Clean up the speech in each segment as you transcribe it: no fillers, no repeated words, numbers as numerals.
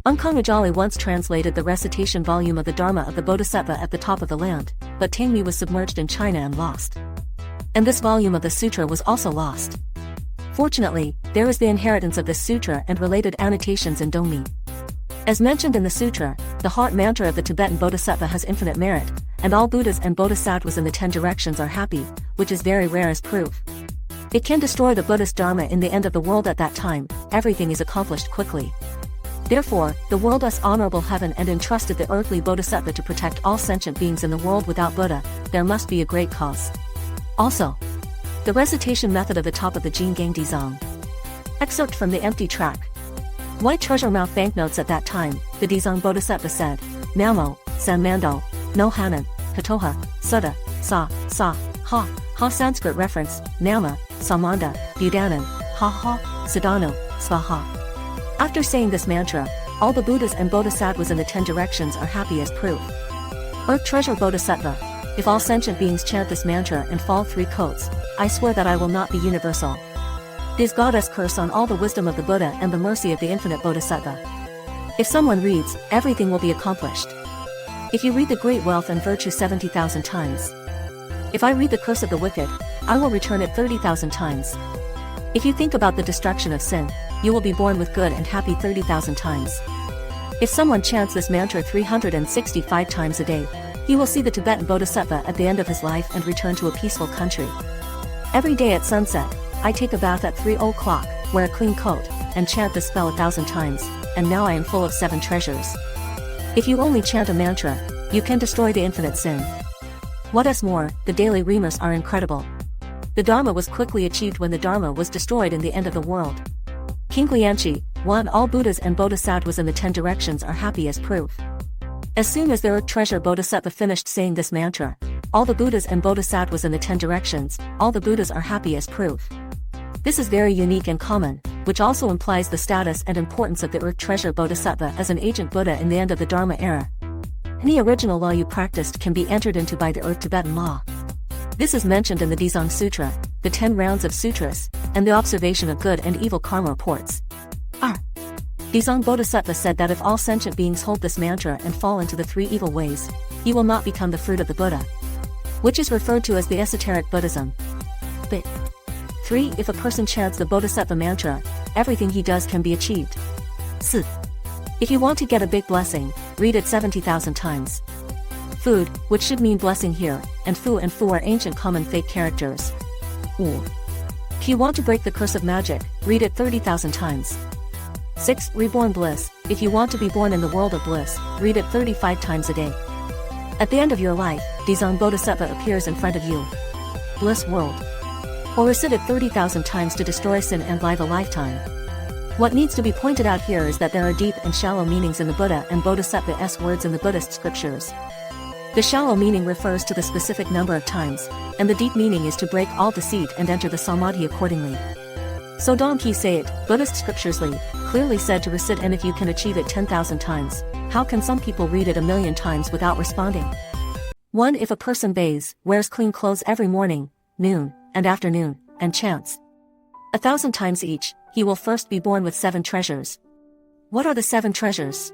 Unkong Ajali once translated the recitation volume of the Dharma of the Bodhisattva at the top of the land, but Tang Mi was submerged in China and lost. And this volume of the sutra was also lost. Fortunately, there is the inheritance of this sutra and related annotations in Dongmi. As mentioned in the sutra, the heart mantra of the Tibetan Bodhisattva has infinite merit, and all Buddhas and Bodhisattvas in the 10 directions are happy, which is very rare as proof. It can destroy the Buddhist Dharma in the end of the world at that time. Everything is accomplished quickly. Therefore, the world's honorable heaven and entrusted the earthly Bodhisattva to protect all sentient beings in the world. Without Buddha, there must be a great cause. Also, the recitation method of the top of the Jin Gang Dizang. Excerpt from the empty track. White treasure mouth banknotes. At that time, the Dizang Bodhisattva said, Namo, San Mando, No Hanan, Hatoha, Sutta, Sa, Ha. Sanskrit reference, Nama, Samanda, Budanan, Ha, Sadhanu, Svaha. After saying this mantra, all the Buddhas and Bodhisattvas in the 10 directions are happy as proof. Earth treasure Bodhisattva. If all sentient beings chant this mantra and fall 3 coats, I swear that I will not be universal. This goddess curse on all the wisdom of the Buddha and the mercy of the infinite Bodhisattva. If someone reads, everything will be accomplished. If you read the great wealth and virtue 70,000 times. If I read the curse of the wicked, I will return it 30,000 times. If you think about the destruction of sin, you will be born with good and happy 30,000 times. If someone chants this mantra 365 times a day, he will see the Tibetan Bodhisattva at the end of his life and return to a peaceful country. Every day at sunset, I take a bath at 3 o'clock, wear a clean coat, and chant this spell 1,000 times, and now I am full of 7 treasures. If you only chant a mantra, you can destroy the infinite sin. What is more, the daily remas are incredible. The Dharma was quickly achieved when the Dharma was destroyed in the end of the world. King Lianchi, 1. All Buddhas and Bodhisattvas in the 10 directions are happy as proof. As soon as the Earth treasure Bodhisattva finished saying this mantra, all the Buddhas and Bodhisattvas in the 10 directions, all the Buddhas are happy as proof. This is very unique and common, which also implies the status and importance of the Earth treasure Bodhisattva as an agent Buddha in the end of the Dharma era. Any original law you practiced can be entered into by the Earth Tibetan law. This is mentioned in the Dizang Sutra, the 10 rounds of sutras, and the observation of good and evil karma reports. Dizang Bodhisattva said that if all sentient beings hold this mantra and fall into the 3 evil ways, he will not become the fruit of the Buddha, which is referred to as the esoteric Buddhism. But 3. If a person chants the Bodhisattva mantra, everything he does can be achieved. 4. If you want to get a big blessing, read it 70,000 times. Food, which should mean blessing here, and fu are ancient common fake characters. If you want to break the curse of magic, read it 30,000 times. 6. Reborn bliss. If you want to be born in the world of bliss, read it 35 times a day. At the end of your life, Dizang Bodhisattva appears in front of you. Bliss world. Or recite it 30,000 times to destroy sin and live a lifetime. What needs to be pointed out here is that there are deep and shallow meanings in the Buddha and Bodhisattva's words in the Buddhist scriptures. The shallow meaning refers to the specific number of times, and the deep meaning is to break all deceit and enter the samadhi accordingly. So Dongmi say it, Buddhist scriptures clearly said to recite, and if you can achieve it 10,000 times, how can some people read it 1,000,000 times without responding? 1. If a person bathes, wears clean clothes every morning, noon, and afternoon, and chants 1,000 times each, he will first be born with 7 treasures. What are the 7 treasures?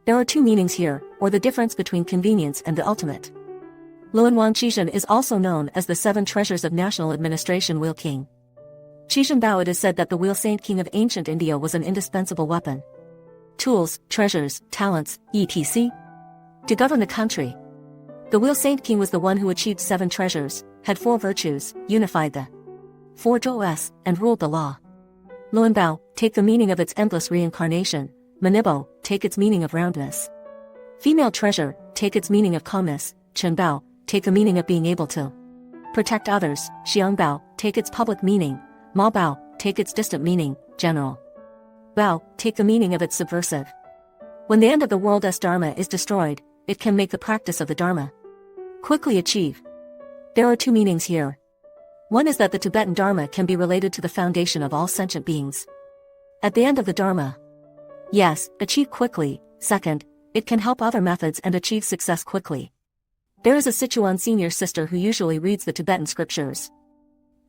There are 2 meanings here, or the difference between convenience and the ultimate. Luanwang Qishan is also known as the 7 treasures of national administration wheel king. Qishan Bao, it is said that the wheel saint king of ancient India was an indispensable weapon. Tools, treasures, talents, etc. to govern the country. The wheel saint king was the one who achieved 7 treasures, had 4 virtues, unified the 4 Zhou, and ruled the law. Luanbao, take the meaning of its endless reincarnation. Manibo, take its meaning of roundness. Female treasure, take its meaning of calmness. Chenbao, take the meaning of being able to protect others. Xiangbao, take its public meaning. Maobao, take its distant meaning, general. Bao, take the meaning of its subversive. When the end of the world's Dharma is destroyed, it can make the practice of the Dharma quickly achieve. There are 2 meanings here. One is that the Tibetan Dharma can be related to the foundation of all sentient beings. At the end of the Dharma, yes, achieve quickly. 2nd, it can help other methods and achieve success quickly. There is a Sichuan senior sister who usually reads the Tibetan scriptures.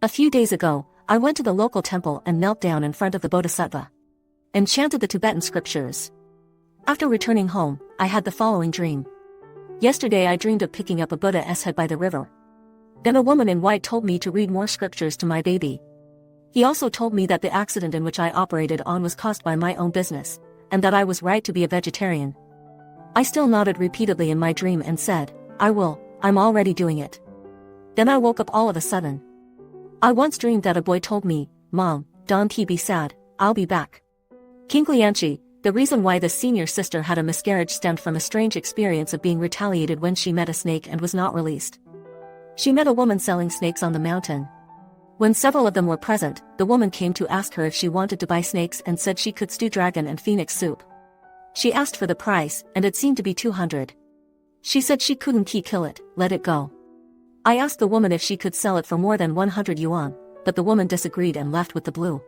A few days ago, I went to the local temple and knelt down in front of the Bodhisattva and chanted the Tibetan scriptures. After returning home, I had the following dream. Yesterday I dreamed of picking up a Buddha's head by the river. Then a woman in white told me to read more scriptures to my baby. He also told me that the accident in which I operated on was caused by my own business, and that I was right to be a vegetarian. I still nodded repeatedly in my dream and said, I will, I'm already doing it. Then I woke up all of a sudden. I once dreamed that a boy told me, Mom, don't be sad, I'll be back. King Lianchi, the reason why the senior sister had a miscarriage stemmed from a strange experience of being retaliated when she met a snake and was not released. She met a woman selling snakes on the mountain. When several of them were present, the woman came to ask her if she wanted to buy snakes and said she could stew dragon and phoenix soup. She asked for the price, and it seemed to be 200. She said she couldn't kill it, let it go. I asked the woman if she could sell it for more than 100 yuan, but the woman disagreed and left with the blue.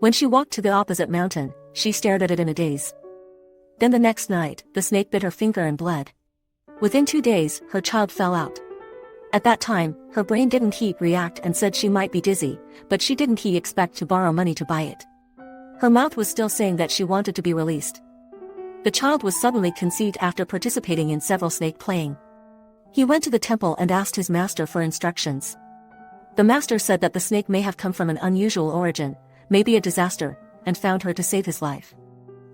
When she walked to the opposite mountain, she stared at it in a daze. Then the next night, the snake bit her finger and bled. Within 2 days, her child fell out. At that time, her brain didn't react and said she might be dizzy, but she didn't expect to borrow money to buy it. Her mouth was still saying that she wanted to be released. The child was suddenly conceived after participating in several snake playing. He went to the temple and asked his master for instructions. The master said that the snake may have come from an unusual origin, maybe a disaster, and found her to save his life.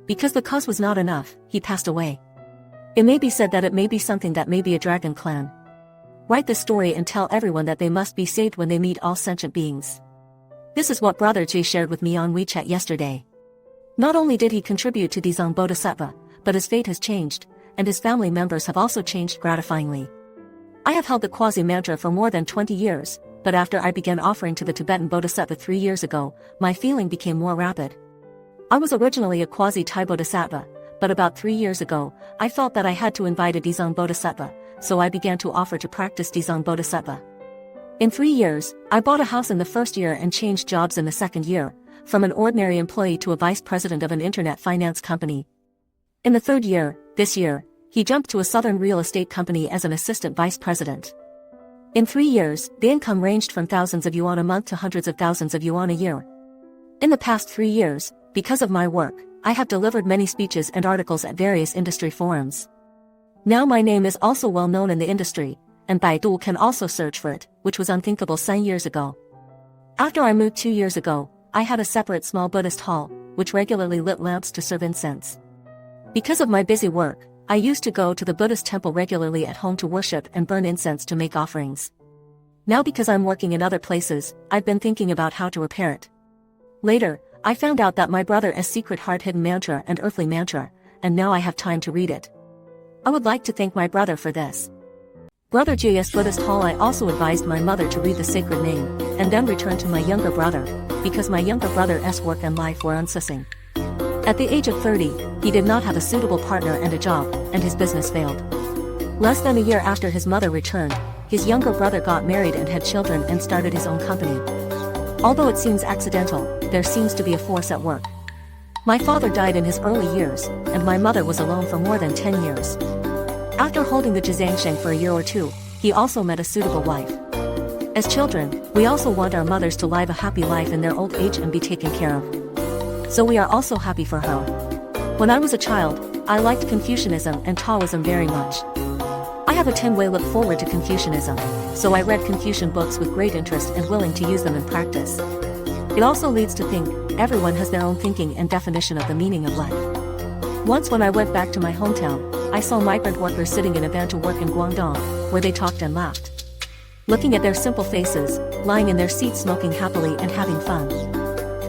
Because the cause was not enough, he passed away. It may be said that it may be something that may be a dragon clan. Write this story and tell everyone that they must be saved when they meet all sentient beings. This is what Brother J shared with me on WeChat yesterday. Not only did he contribute to Unkong Bodhisattva, but his fate has changed, and his family members have also changed gratifyingly. I have held the quasi-mantra for more than 20 years, but after I began offering to the Tibetan Bodhisattva 3 years ago, my feeling became more rapid. I was originally a quasi-Thai Bodhisattva, but about 3 years ago, I felt that I had to invite a Unkong Bodhisattva, so I began to offer to practice Unkong Bodhisattva. In 3 years, I bought a house in the first year and changed jobs in the second year, from an ordinary employee to a vice president of an internet finance company. In the third year, this year, he jumped to a southern real estate company as an assistant vice president. In 3 years, the income ranged from thousands of yuan a month to hundreds of thousands of yuan a year. In the past 3 years, because of my work, I have delivered many speeches and articles at various industry forums. Now my name is also well known in the industry, and Baidu can also search for it, which was unthinkable 7 years ago. After I moved 2 years ago, I had a separate small Buddhist hall, which regularly lit lamps to serve incense. Because of my busy work, I used to go to the Buddhist temple regularly at home to worship and burn incense to make offerings. Now because I'm working in other places, I've been thinking about how to repair it. Later, I found out that my brother's secret heart-hidden mantra and earthly mantra, and now I have time to read it. I would like to thank my brother for this. Brother J's Buddhist hall. I also advised my mother to read the sacred name, and then return to my younger brother, because my younger brother's work and life were unceasing. At the age of 30, he did not have a suitable partner and a job, and his business failed. Less than a year after his mother returned, his younger brother got married and had children and started his own company. Although it seems accidental, there seems to be a force at work. My father died in his early years, and my mother was alone for more than 10 years. After holding the Jizangsheng for a year or two, he also met a suitable wife. As children, we also want our mothers to live a happy life in their old age and be taken care of. So we are also happy for her. When I was a child, I liked Confucianism and Taoism very much. I have a 10-way look forward to Confucianism, so I read Confucian books with great interest and willing to use them in practice. It also leads to think, everyone has their own thinking and definition of the meaning of life. Once when I went back to my hometown, I saw migrant workers sitting in a van to work in Guangdong, where they talked and laughed. Looking at their simple faces, lying in their seats smoking happily and having fun.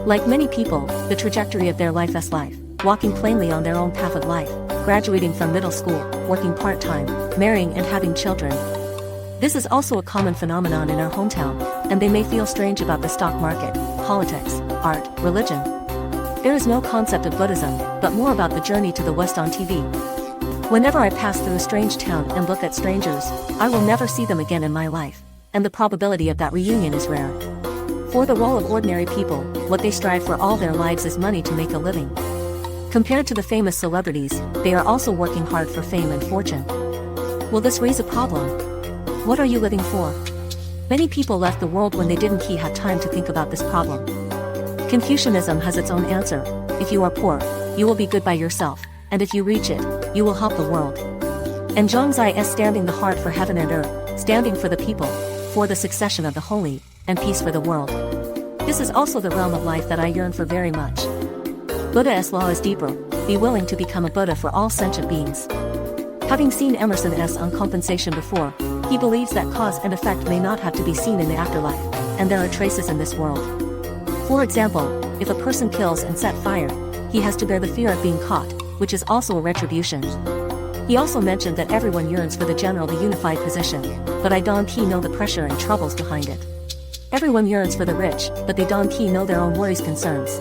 Like many people, the trajectory of their life's life, walking plainly on their own path of life, graduating from middle school, working part-time, marrying and having children. This is also a common phenomenon in our hometown, and they may feel strange about the stock market, politics, art, religion. There is no concept of Buddhism, but more about the journey to the West on TV. Whenever I pass through a strange town and look at strangers, I will never see them again in my life, and the probability of that reunion is rare. For the role of ordinary people, what they strive for all their lives is money to make a living. Compared to the famous celebrities, they are also working hard for fame and fortune. Will this raise a problem? What are you living for? Many people left the world when they didn't have time to think about this problem. Confucianism has its own answer. If you are poor, you will be good by yourself. and if you reach it, you will help the world. And Zhongzai is standing the heart for heaven and earth, standing for the people, for the succession of the holy, and peace for the world. This is also the realm of life that I yearn for very much. Buddha's law is deeper, be willing to become a Buddha for all sentient beings. Having seen Emerson's on compensation before, he believes that cause and effect may not have to be seen in the afterlife, and there are traces in this world. For example, if a person kills and set fire, he has to bear the fear of being caught, which is also a retribution. He also mentioned that everyone yearns for the general, the unified position, but I don't know the pressure and troubles behind it. Everyone yearns for the rich, but they don't know their own worries, concerns.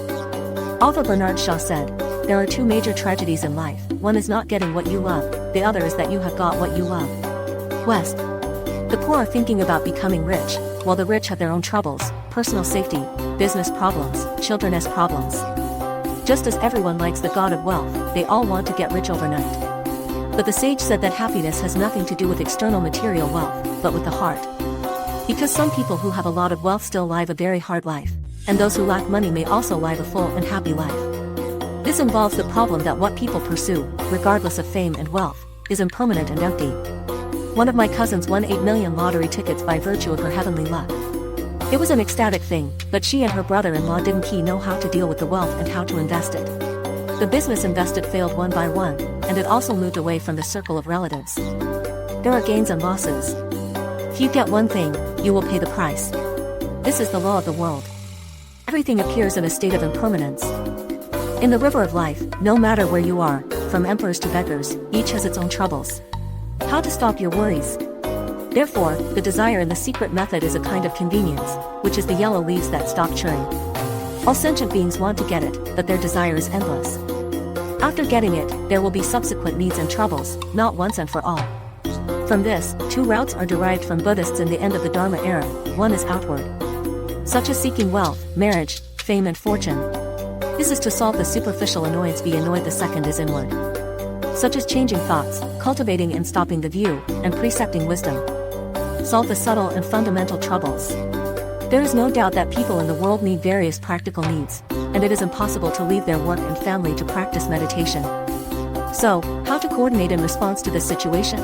Alva Bernard Shaw said, there are two major tragedies in life. One is not getting what you love, the other is that you have got what you love. West. The poor are thinking about becoming rich, while the rich have their own troubles, personal safety, business problems, children's problems. Just as everyone likes the god of wealth, they all want to get rich overnight. But the sage said that happiness has nothing to do with external material wealth, but with the heart. Because some people who have a lot of wealth still live a very hard life, and those who lack money may also live a full and happy life. This involves the problem that what people pursue, regardless of fame and wealth, is impermanent and empty. One of my cousins won 8 million lottery tickets by virtue of her heavenly luck. It was an ecstatic thing, but she and her brother-in-law didn't know how to deal with the wealth and how to invest it. The business invested failed one by one, and it also moved away from the circle of relatives. There are gains and losses. If you get one thing, you will pay the price. This is the law of the world. Everything appears in a state of impermanence. In the river of life, no matter where you are, from emperors to beggars, each has its own troubles. How to stop your worries? Therefore, the desire in the secret method is a kind of convenience, which is the yellow leaves that stop churning. All sentient beings want to get it, but their desire is endless. After getting it, there will be subsequent needs and troubles, not once and for all. From this, two routes are derived from Buddhists in the end of the Dharma era. One is outward, such as seeking wealth, marriage, fame and fortune. This is to solve the superficial annoyance be annoyed. The second is inward, such as changing thoughts, cultivating and stopping the view, and precepting wisdom. Solve the subtle and fundamental troubles. There is no doubt that people in the world need various practical needs, and it is impossible to leave their work and family to practice meditation. So, how to coordinate in response to this situation?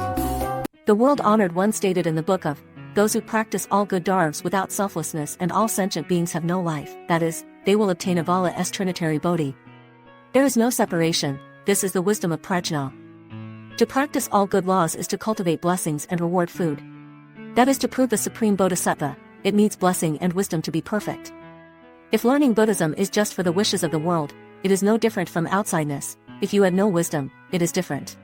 The world-honored one stated in the book of those who practice all good dharmas without selflessness and all sentient beings have no life, that is, they will obtain Avala trinitary bodhi. There is no separation, this is the wisdom of prajna. To practice all good laws is to cultivate blessings and reward food. That is to prove the supreme bodhisattva, it needs blessing and wisdom to be perfect. If learning Buddhism is just for the wishes of the world, it is no different from outsideness. If you had no wisdom, it is different.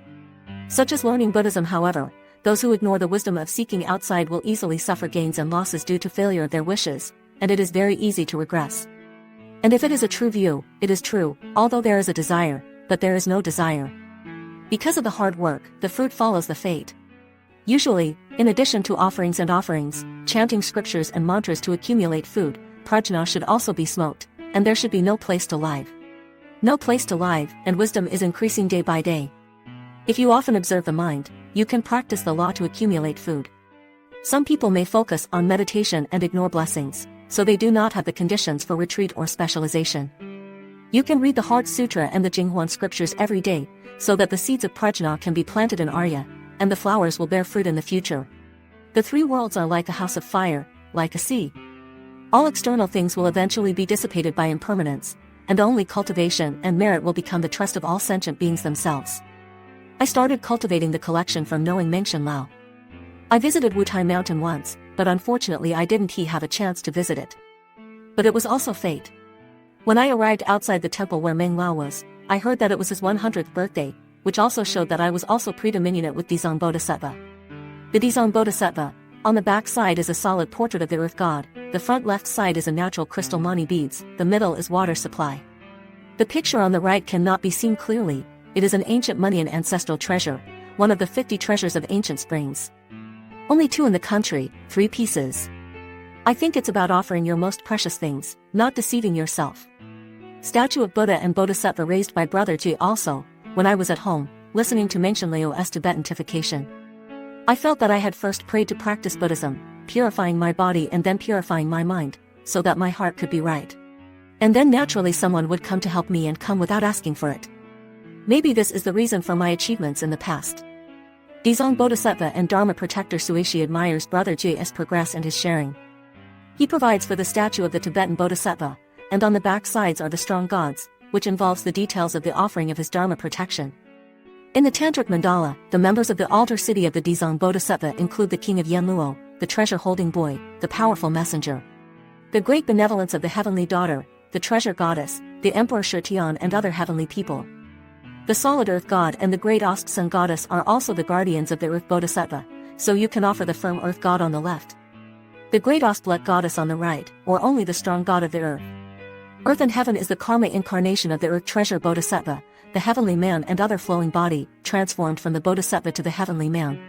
Such as learning Buddhism, however, those who ignore the wisdom of seeking outside will easily suffer gains and losses due to failure of their wishes, and it is very easy to regress. And if it is a true view, it is true, although there is a desire, but there is no desire. Because of the hard work, the fruit follows the fate. Usually, in addition to offerings and offerings, chanting scriptures and mantras to accumulate food, prajna should also be smoked, and there should be no place to live. No place to live, and wisdom is increasing day by day. If you often observe the mind, you can practice the law to accumulate food. Some people may focus on meditation and ignore blessings, so they do not have the conditions for retreat or specialization. You can read the Heart Sutra and the Jinghuan scriptures every day, so that the seeds of prajna can be planted in Arya, and the flowers will bear fruit in the future. The three worlds are like a house of fire, like a sea. All external things will eventually be dissipated by impermanence, and only cultivation and merit will become the trust of all sentient beings themselves. I started cultivating the collection from knowing Mengshen Lao. I visited Wutai Mountain once, but unfortunately I didn't have a chance to visit it. But it was also fate. When I arrived outside the temple where Meng Lao was, I heard that it was his 100th birthday, which also showed that I was also predominant with Dizang Bodhisattva. The Dizang Bodhisattva, on the back side is a solid portrait of the earth god, the front left side is a natural crystal mani beads, the middle is water supply. The picture on the right cannot be seen clearly, it is an ancient money and ancestral treasure, one of the 50 treasures of ancient springs. Only 2 in the country, 3 pieces. I think it's about offering your most precious things, not deceiving yourself. Statue of Buddha and Bodhisattva raised by Brother G. Also, when I was at home, listening to Mengshen Lao's Tibetanification. I felt that I had first prayed to practice Buddhism, purifying my body and then purifying my mind, so that my heart could be right. And then naturally someone would come to help me and come without asking for it. Maybe this is the reason for my achievements in the past. Dizang Bodhisattva and Dharma protector Suishi admires Brother J's progress and his sharing. He provides for the statue of the Tibetan Bodhisattva, and on the back sides are the strong gods, which involves the details of the offering of his Dharma protection. In the Tantric mandala, the members of the altar city of the Dizang Bodhisattva include the king of Yenluo, the treasure-holding boy, the powerful messenger, the great benevolence of the heavenly daughter, the treasure goddess, the emperor Shirtian and other heavenly people. The solid earth god and the great Ost sun goddess are also the guardians of the earth bodhisattva, so you can offer the firm earth god on the left, the great Ostblut goddess on the right, or only the strong god of the earth. Earth and heaven is the karma incarnation of the earth treasure bodhisattva, the heavenly man and other flowing body, transformed from the bodhisattva to the heavenly man,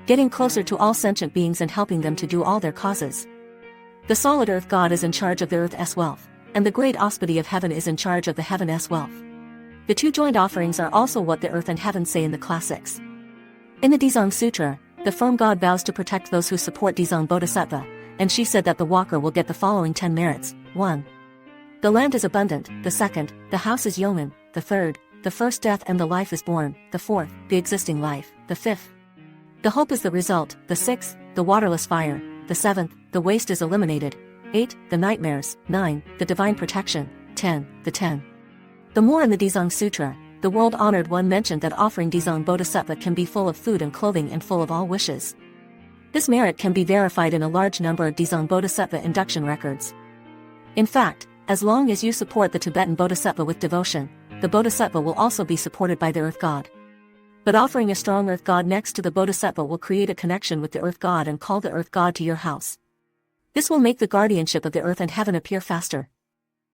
getting closer to all sentient beings and helping them to do all their causes. The solid earth god is in charge of the earth's wealth, and the great Ospity of heaven is in charge of the heaven's wealth. The two joint offerings are also what the earth and heaven say in the classics. In the Dizang Sutra, the firm god vows to protect those who support Dizang Bodhisattva, and she said that the walker will get the following 10 merits. 1. The land is abundant. The 2nd, the house is yeoman. The 3rd, the first death and the life is born. The 4th, the existing life. The 5th, the hope is the result. The 6th, the waterless fire. The 7th, the waste is eliminated. 8, the nightmares. 9, the divine protection. 10, the 10. The more in the Dizang Sutra, the world-honored one mentioned that offering Dizang Bodhisattva can be full of food and clothing and full of all wishes. This merit can be verified in a large number of Dizang Bodhisattva induction records. In fact, as long as you support the Tibetan Bodhisattva with devotion, the Bodhisattva will also be supported by the Earth God. But offering a strong Earth God next to the Bodhisattva will create a connection with the Earth God and call the Earth God to your house. This will make the guardianship of the earth and heaven appear faster.